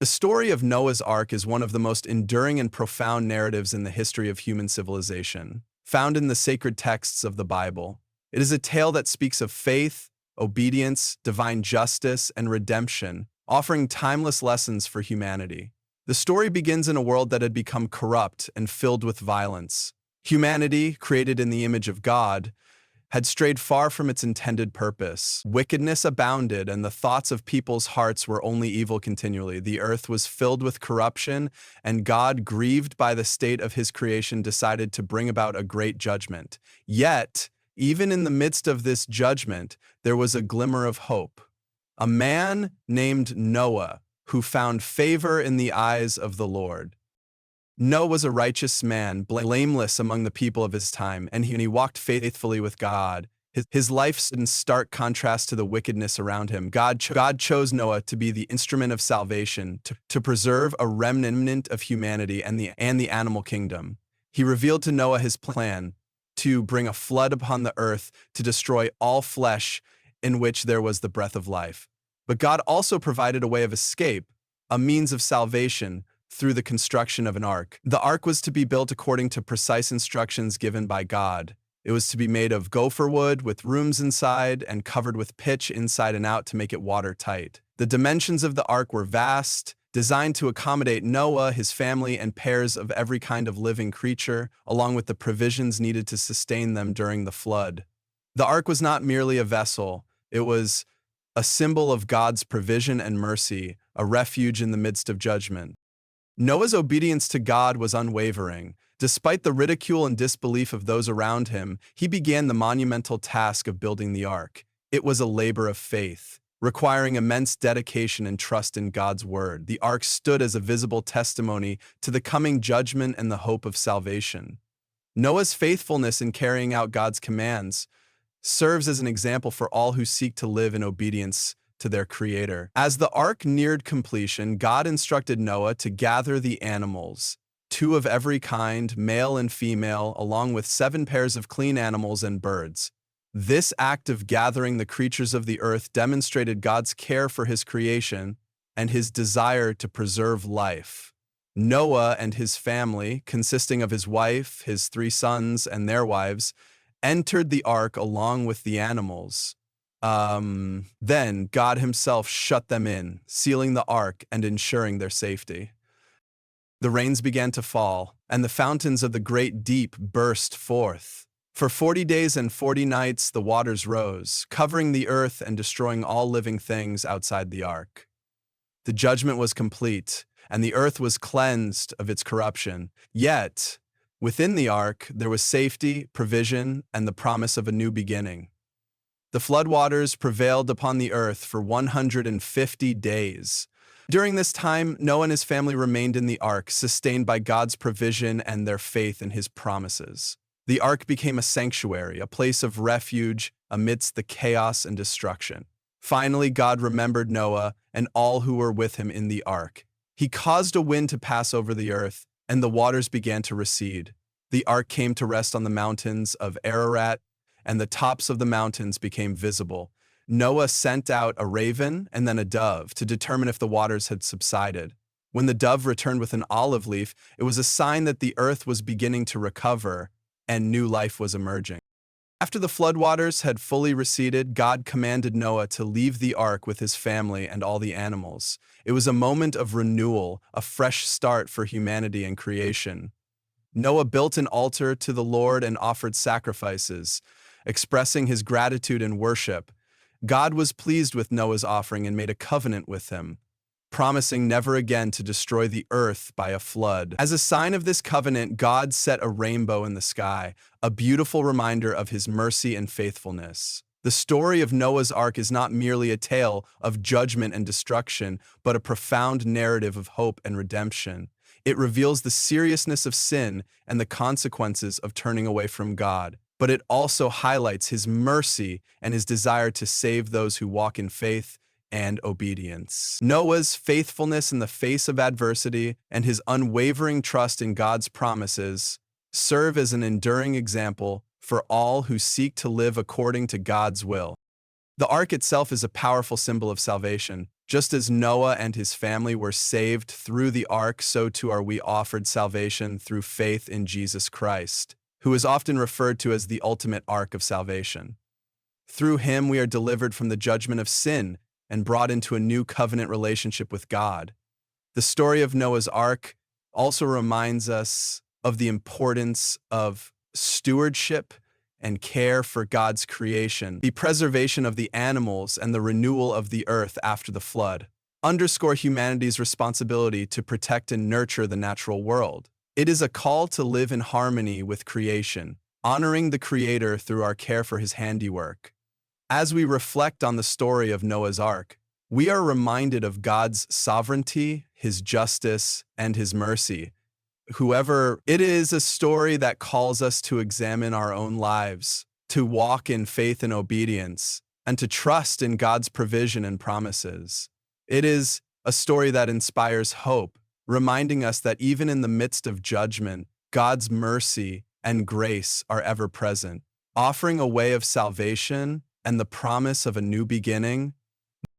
The story of Noah's Ark is one of the most enduring and profound narratives in the history of human civilization, found in the sacred texts of the Bible. It is a tale that speaks of faith, obedience, divine justice, and redemption, offering timeless lessons for humanity. The story begins in a world that had become corrupt and filled with violence. Humanity, created in the image of God, had strayed far from its intended purpose. Wickedness abounded, and the thoughts of people's hearts were only evil continually. The earth was filled with corruption, and God, grieved by the state of his creation, decided to bring about a great judgment. Yet, even in the midst of this judgment, there was a glimmer of hope. A man named Noah, who found favor in the eyes of the Lord. Noah was a righteous man, blameless among the people of his time, and he walked faithfully with God. His life stood in stark contrast to the wickedness around him. God chose Noah to be the instrument of salvation, to preserve a remnant of humanity and the animal kingdom. He revealed to Noah his plan to bring a flood upon the earth to destroy all flesh in which there was the breath of life. But God also provided a way of escape, a means of salvation, through the construction of an ark. The ark was to be built according to precise instructions given by God. It was to be made of gopher wood with rooms inside and covered with pitch inside and out to make it watertight. The dimensions of the ark were vast, designed to accommodate Noah, his family, and pairs of every kind of living creature, along with the provisions needed to sustain them during the flood. The ark was not merely a vessel, it was a symbol of God's provision and mercy, a refuge in the midst of judgment. Noah's obedience to God was unwavering. Despite the ridicule and disbelief of those around him, he began the monumental task of building the ark. It was a labor of faith, requiring immense dedication and trust in God's word. The ark stood as a visible testimony to the coming judgment and the hope of salvation. Noah's faithfulness in carrying out God's commands serves as an example for all who seek to live in obedience to their Creator. As the ark neared completion, God instructed Noah to gather the animals, 2 of every kind, male and female, along with 7 pairs of clean animals and birds. This act of gathering the creatures of the earth demonstrated God's care for his creation and his desire to preserve life. Noah and his family, consisting of his wife, his 3 sons, and their wives, entered the ark along with the animals. Then God himself shut them in, sealing the ark and ensuring their safety. The rains began to fall, and the fountains of the great deep burst forth. For 40 days and 40 nights the waters rose, covering the earth and destroying all living things outside the ark. The judgment was complete, and the earth was cleansed of its corruption. Yet, within the ark there was safety, provision, and the promise of a new beginning. The floodwaters prevailed upon the earth for 150 days. During this time, Noah and his family remained in the ark, sustained by God's provision and their faith in his promises. The ark became a sanctuary, a place of refuge amidst the chaos and destruction. Finally, God remembered Noah and all who were with him in the ark. He caused a wind to pass over the earth, and the waters began to recede. The ark came to rest on the mountains of Ararat, and the tops of the mountains became visible. Noah sent out a raven and then a dove to determine if the waters had subsided. When the dove returned with an olive leaf, it was a sign that the earth was beginning to recover and new life was emerging. After the floodwaters had fully receded, God commanded Noah to leave the ark with his family and all the animals. It was a moment of renewal, a fresh start for humanity and creation. Noah built an altar to the Lord and offered sacrifices, expressing his gratitude and worship. God was pleased with Noah's offering and made a covenant with him, promising never again to destroy the earth by a flood. As a sign of this covenant, God set a rainbow in the sky, a beautiful reminder of his mercy and faithfulness. The story of Noah's Ark is not merely a tale of judgment and destruction, but a profound narrative of hope and redemption. It reveals the seriousness of sin and the consequences of turning away from God, but it also highlights his mercy and his desire to save those who walk in faith and obedience. Noah's faithfulness in the face of adversity and his unwavering trust in God's promises serve as an enduring example for all who seek to live according to God's will. The ark itself is a powerful symbol of salvation, Just as Noah and his family were saved through the ark, so too are we offered salvation through faith in Jesus Christ, who is often referred to as the ultimate ark of salvation. Through him we are delivered from the judgment of sin and brought into a new covenant relationship with God. The story of Noah's Ark also reminds us of the importance of stewardship and care for God's creation. The preservation of the animals and the renewal of the earth after the flood underscore humanity's responsibility to protect and nurture the natural world. It is a call to live in harmony with creation, honoring the Creator through our care for his handiwork. As we reflect on the story of Noah's Ark, we are reminded of God's sovereignty, his justice, and his mercy. It is a story that calls us to examine our own lives, to walk in faith and obedience, and to trust in God's provision and promises. It is a story that inspires hope, reminding us that even in the midst of judgment, God's mercy and grace are ever present, offering a way of salvation and the promise of a new beginning.